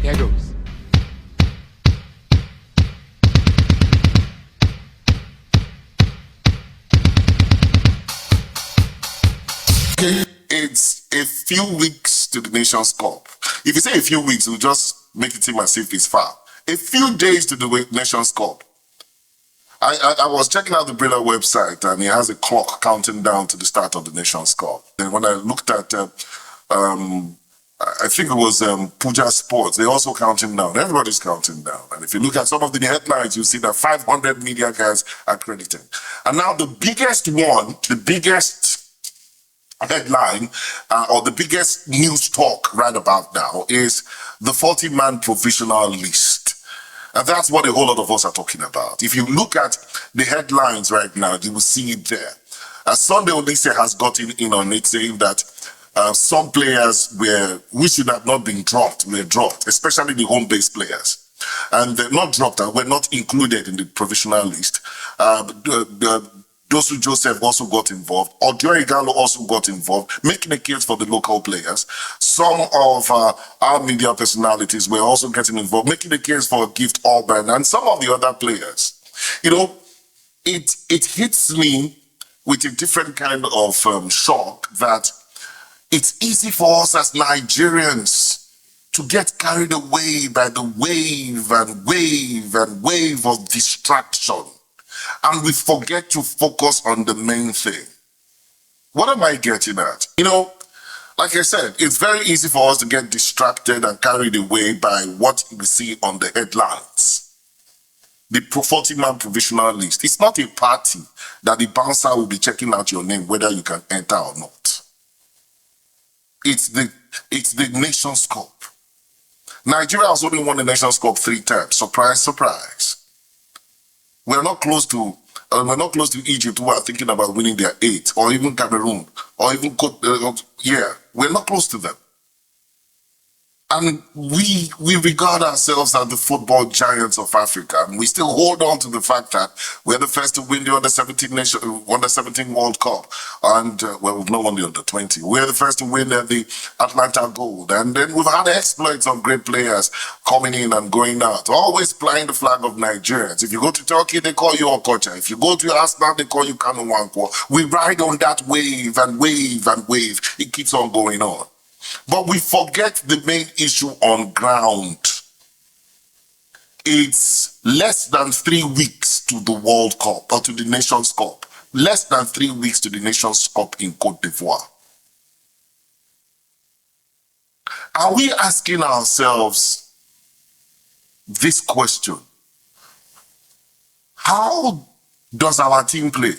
Here goes. It's a few weeks to the Nations Cup. If you say a few weeks, we'll just make it seem as if it's far. A few days to the Nations Cup. I was checking out the Brilla website, and it has a clock counting down to the start of the Nations Cup. And when I looked at, I think it was Puja Sports, they're also counting down. Everybody's counting down. And if you look at some of the headlines, you see that 500 media guys are credited. And now the biggest one, the biggest headline or the biggest news talk right about now is the 40-man provisional list. And that's what a whole lot of us are talking about. If you look at the headlines right now, you will see it there. Sunday Olise has gotten in on it, saying that some players who should have not been dropped were dropped, especially the home-based players. And they're not dropped, were not included in the provisional list. Dosu Joseph also got involved. Odio Igalo also got involved, making a case for the local players. Some of our media personalities were also getting involved, making a case for Gift Auburn and some of the other players. You know, it hits me with a different kind of shock that it's easy for us as Nigerians to get carried away by the wave and wave and wave of distraction. And we forget to focus on the main thing. What am I getting at? You know, like I said, it's very easy for us to get distracted and carried away by what we see on the headlines. The 40-man provisional list. It's not a party that the bouncer will be checking out your name, whether you can enter or not. It's the Nations Cup. Nigeria has only won the Nations Cup 3 times. Surprise, surprise. We're not close to Egypt, who are thinking about winning their 8th, or even Cameroon, or even we're not close to them. And we regard ourselves as the football giants of Africa, and we still hold on to the fact that we're the first to win the Under-17 World Cup, and we've not won the Under-20. We're the first to win the Atlanta Gold, and then we've had exploits of great players coming in and going out, always flying the flag of Nigerians. If you go to Turkey, they call you Okocha. If you go to Arsenal, they call you Kanu Nwankwo. We ride on that wave and wave and wave. It keeps on going on. But we forget the main issue on ground. It's less than 3 weeks to the World Cup, or to the Nations Cup. Less than 3 weeks to the Nations Cup in Côte d'Ivoire. Are we asking ourselves this question? How does our team play?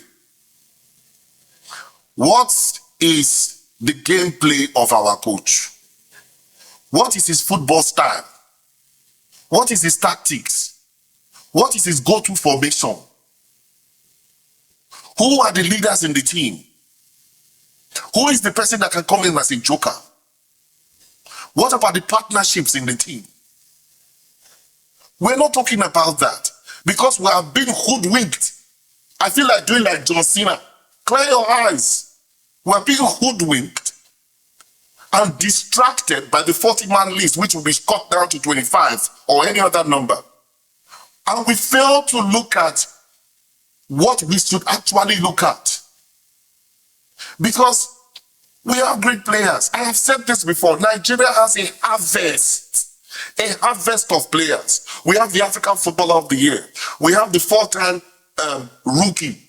What is the gameplay of our coach? What is his football style? What is his tactics? What is his go-to formation? Who are the leaders in the team? Who is the person that can come in as a joker? What about the partnerships in the team? We're not talking about that because we are being hoodwinked. I feel like doing like John Cena. Clear your eyes. We are being hoodwinked and distracted by the 40-man list, which will be cut down to 25 or any other number. And we fail to look at what we should actually look at. Because we have great players. I have said this before. Nigeria has a harvest of players. We have the African Footballer of the Year. We have the 4-time rookie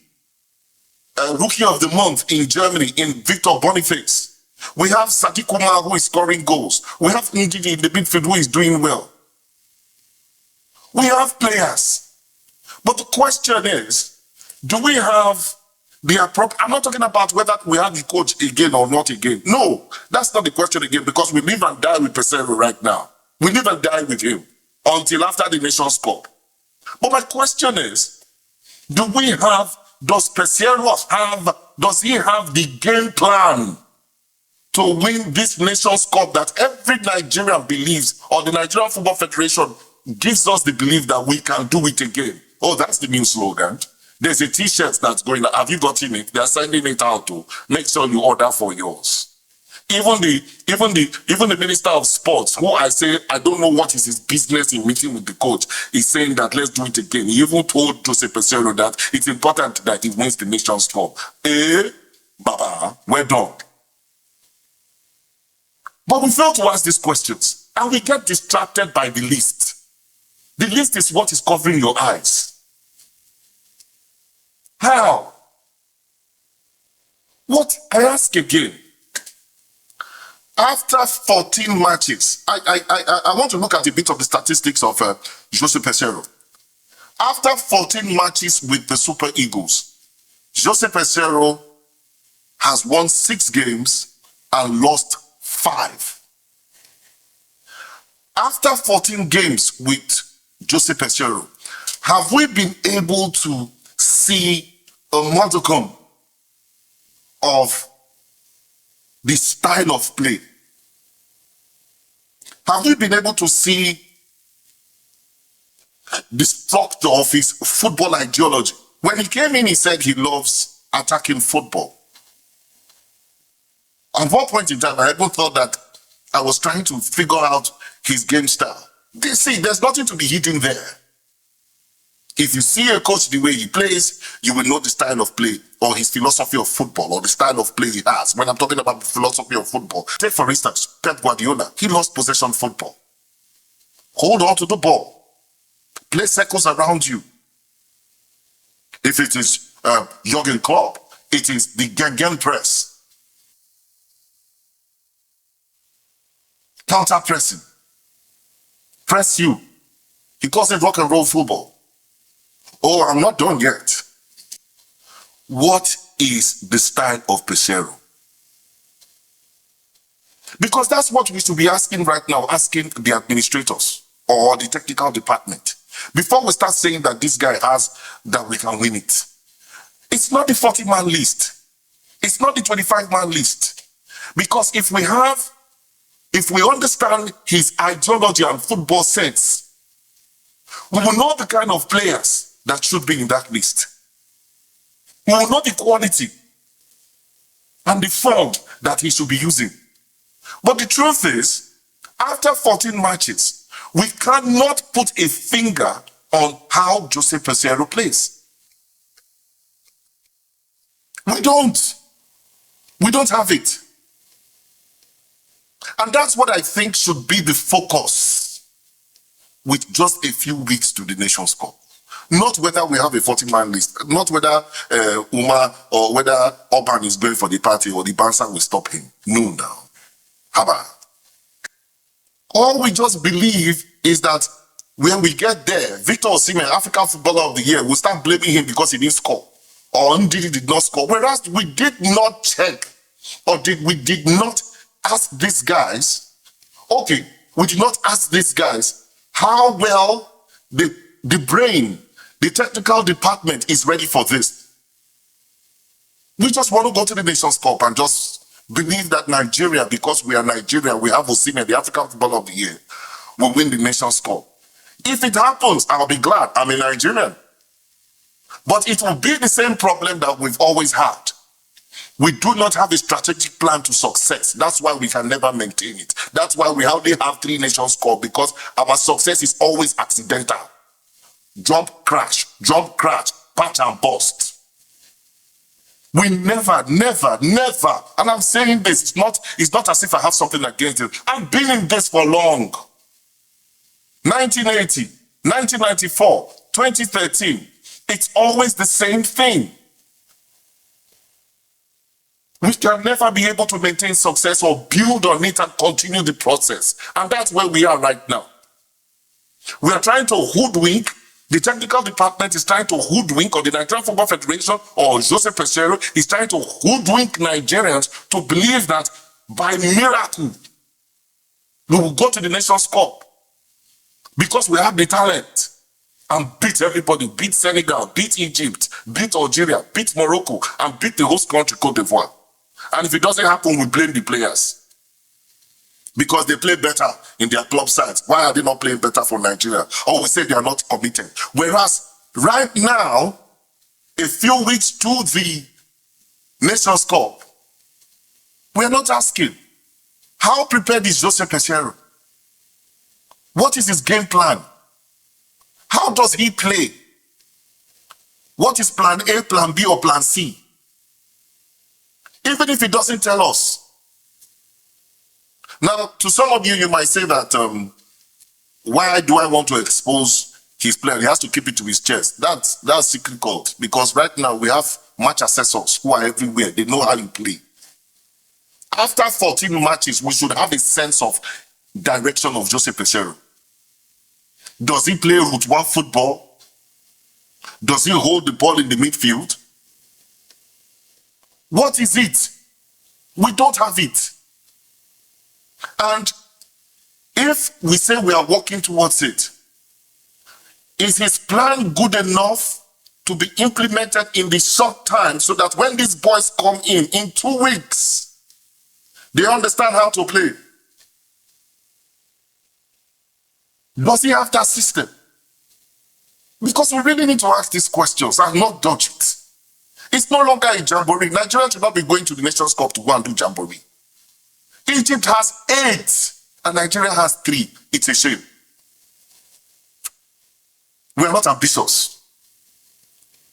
of the month in Germany, in Victor Boniface. We have Sadiq Umar, who is scoring goals. We have Ndidi in the midfield, who is doing well. We have players. But the question is, do we have the appropriate... I'm not talking about whether we have the coach again or not again. No, that's not the question again, because we live and die with Peseiro right now. We live and die with him until after the Nations Cup. But my question is, does he have the game plan to win this Nations Cup that every Nigerian believes, or the Nigerian Football Federation gives us the belief that we can do it again? Oh, that's the new slogan. There's a t-shirt that's going on. Have you gotten it? They're sending it out to make sure you order for yours. even the minister of sports, who I say I don't know what is his business in meeting with the coach, is saying that let's do it again. He even told Jose Peserio that it's important that he wins the Nations Cup. Baba, we're done. But we fail to ask these questions, and we get distracted by the list. The list is what is covering your eyes. How? What? I ask again. After 14 matches, I want to look at a bit of the statistics of Jose Peseiro. After 14 matches with the Super Eagles, Jose Peseiro has won 6 games and lost 5. After 14 games with Jose Peseiro, have we been able to see a modicum of the style of play? Have we been able to see the structure of his football ideology? When he came in, he said he loves attacking football. At one point in time, I even thought that I was trying to figure out his game style. See, there's nothing to be hidden there. If you see a coach the way he plays, you will know the style of play or his philosophy of football or the style of play he has. When I'm talking about the philosophy of football, take for instance, Pep Guardiola. He loves possession football. Hold on to the ball. Play circles around you. If it is Jurgen Klopp, it is the gegenpress. Counter-pressing. Press you. He calls it rock and roll football. Oh, I'm not done yet. What is the style of Peseiro? Because that's what we should be asking right now, asking the administrators or the technical department. Before we start saying that this guy has, that we can win it. It's not the 40-man list. It's not the 25-man list. Because if we understand his ideology and football sense, we will know the kind of players that should be in that list. We will know the quality and the form that he should be using. But the truth is, after 14 matches, we cannot put a finger on how Jose Peseiro plays. We don't. We don't have it. And that's what I think should be the focus with just a few weeks to the Nations Cup. Not whether we have a 40-man list, not whether Umar or whether Orban is going for the party or the Bansa will stop him. No, now. Haba. All we just believe is that when we get there, Victor Osimhen, African Footballer of the Year, will start blaming him because he didn't score or Ndidi did not score. Whereas we did not check or we did not ask these guys, okay, we did not ask these guys how well the brain, the technical department is ready for this. We just want to go to the Nations Cup and just believe that Nigeria, because we are Nigeria, we have Osimhen, the African Footballer of the Year, will win the Nations Cup. If it happens, I'll be glad. I'm a Nigerian. But it will be the same problem that we've always had. We do not have a strategic plan to success. That's why we can never maintain it. That's why we only have 3 Nations Cup, because our success is always accidental. Jump, crash, patch and bust. We never, and I'm saying this, it's not as if I have something against it. I've been in this for long. 1980, 1994, 2013, it's always the same thing. We can never be able to maintain success or build on it and continue the process. And that's where we are right now. We are trying to hoodwink. The technical department is trying to hoodwink, or the Nigerian Football Federation or Jose Peseiro is trying to hoodwink Nigerians to believe that by miracle we will go to the Nations Cup because we have the talent and beat everybody, beat Senegal, beat Egypt, beat Algeria, beat Morocco, and beat the host country, Cote d'Ivoire. And if it doesn't happen, we blame the players because they play better in their club sides. Why are they not playing better for Nigeria? Or we say they are not committed. Whereas right now, a few weeks to the Nations Cup, we are not asking. How prepared is Jose Peseiro? What is his game plan? How does he play? What is plan A, plan B, or plan C? Even if he doesn't tell us. Now, to some of you, you might say that, why do I want to expose his player? He has to keep it to his chest. That's secret cult. Because right now, we have match assessors who are everywhere. They know how you play. After 14 matches, we should have a sense of direction of Jose Peseiro. Does he play route one football? Does he hold the ball in the midfield? What is it? We don't have it. And if we say we are working towards it, is his plan good enough to be implemented in the short time so that when these boys come in 2 weeks, they understand how to play? Does he have that system? Because we really need to ask these questions and not dodge it. It's no longer a jamboree. Nigeria should not be going to the Nations Cup to go and do jamboree. Egypt has 8 and Nigeria has 3. It's a shame. We are not ambitious.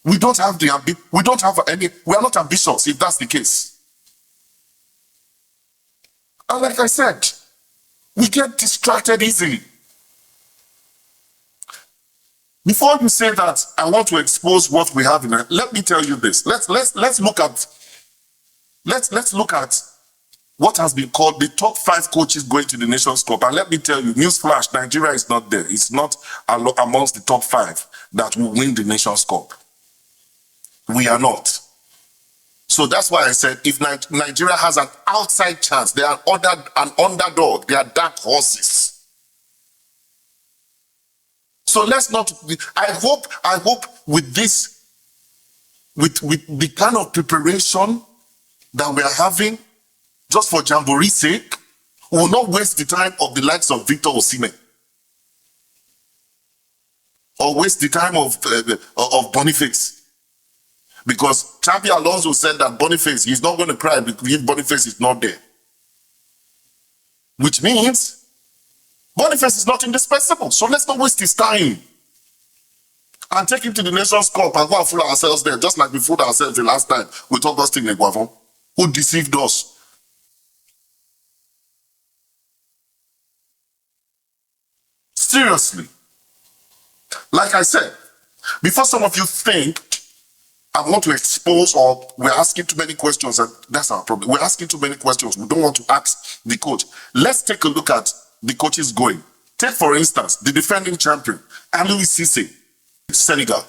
We don't have we are not ambitious if that's the case. And like I said, we get distracted easily. Before you say that, I want to expose what we have in it. Let me tell you this. Let's look at what has been called the top 5 coaches going to the Nations Cup. And let me tell you, newsflash, Nigeria is not there. It's not amongst the top 5 that will win the Nations Cup. We are not. So that's why I said if Nigeria has an outside chance, they are an underdog. They are dark horses. So let's not. I hope with this, with the kind of preparation that we are having, just for jamboree's sake, we will not waste the time of the likes of Victor Osimhen, or waste the time of Boniface, because Xabi Alonso said that Boniface, he's not going to cry if Boniface is not there, which means Boniface is not indispensable. So let's not waste his time and take him to the Nations Cup and go and fool ourselves there, just like we fooled ourselves the last time with Augustine Eguavon, who deceived us. Seriously. Like I said, before some of you think I want to expose or we're asking too many questions, and that's our problem. We're asking too many questions. We don't want to ask the coach. Let's take a look at the coaches going. Take, for instance, the defending champion, Aliou Cisse, Senegal.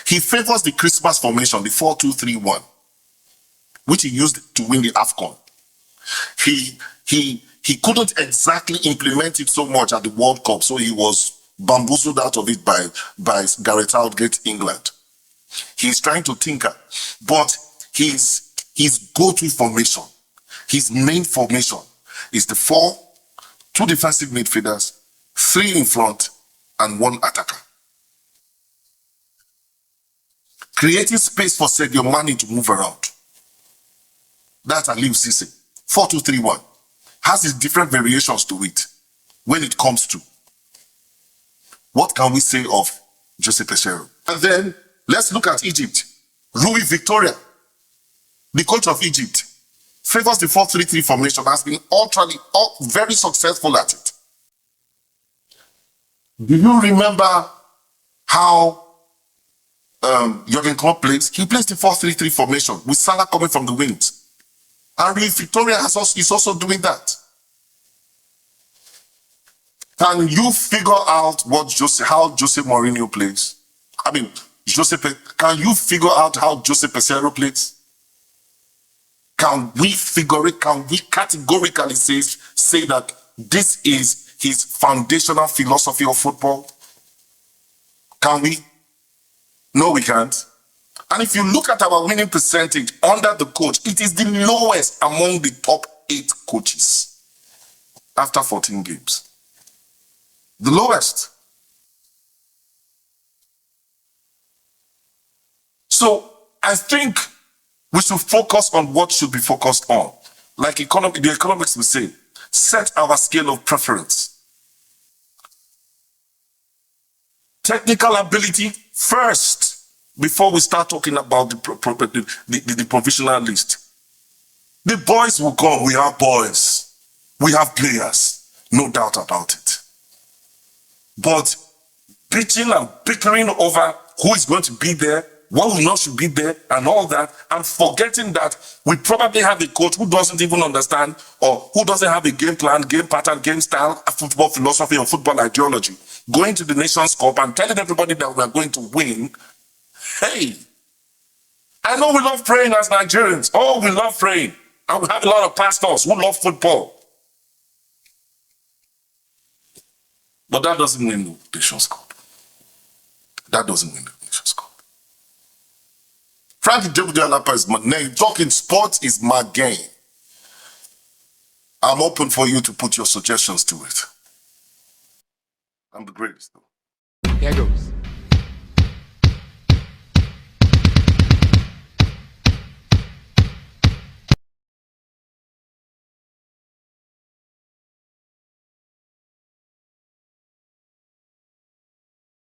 He favors the Christmas formation, the 4-2-3-1, which he used to win the Afcon. He couldn't exactly implement it so much at the World Cup, so he was bamboozled out of it by Gareth Southgate, England. He's trying to tinker, but his go-to formation, his main formation is the 2 defensive midfielders, 3 in front, and 1 attacker. Creating space for Sadio Mane to move around. That's Aliou Cisse. 4-2-3-1. Has its different variations to it when it comes to. What can we say of Jose Peseiro? And then, let's look at Egypt. Rui Victoria, the coach of Egypt, favors the 4-3-3 formation, has been very successful at it. Do you remember how Jurgen Klopp plays? He plays the 4-3-3 formation with Salah coming from the wings. And Rui Victoria is also doing that. Can you figure out how Jose Mourinho plays? I mean, can you figure out how Jose Peseiro plays? Can we figure it? Can we categorically say that this is his foundational philosophy of football? Can we? No, we can't. And if you look at our winning percentage under the coach, it is the lowest among the top 8 coaches after 14 games. The lowest. So I think we should focus on what should be focused on. Like the economics will say, set our scale of preference. Technical ability first, before we start talking about the provisional list. The boys will come. We have boys. We have players. No doubt about it. But bitching and bickering over who is going to be there, what will not should be there, and all that, and forgetting that we probably have a coach who doesn't even understand or who doesn't have a game plan, game pattern, game style, football philosophy, or football ideology, going to the Nations Cup and telling everybody that we are going to win. Hey, I know we love praying as Nigerians. Oh, we love praying. And we have a lot of pastors who love football. But that doesn't win the Nations Cup. That doesn't win the Nations Cup. Frank Idemudia Alapa is my name. Talking sports is my game. I'm open for you to put your suggestions to it. I'm the greatest, though. Here goes.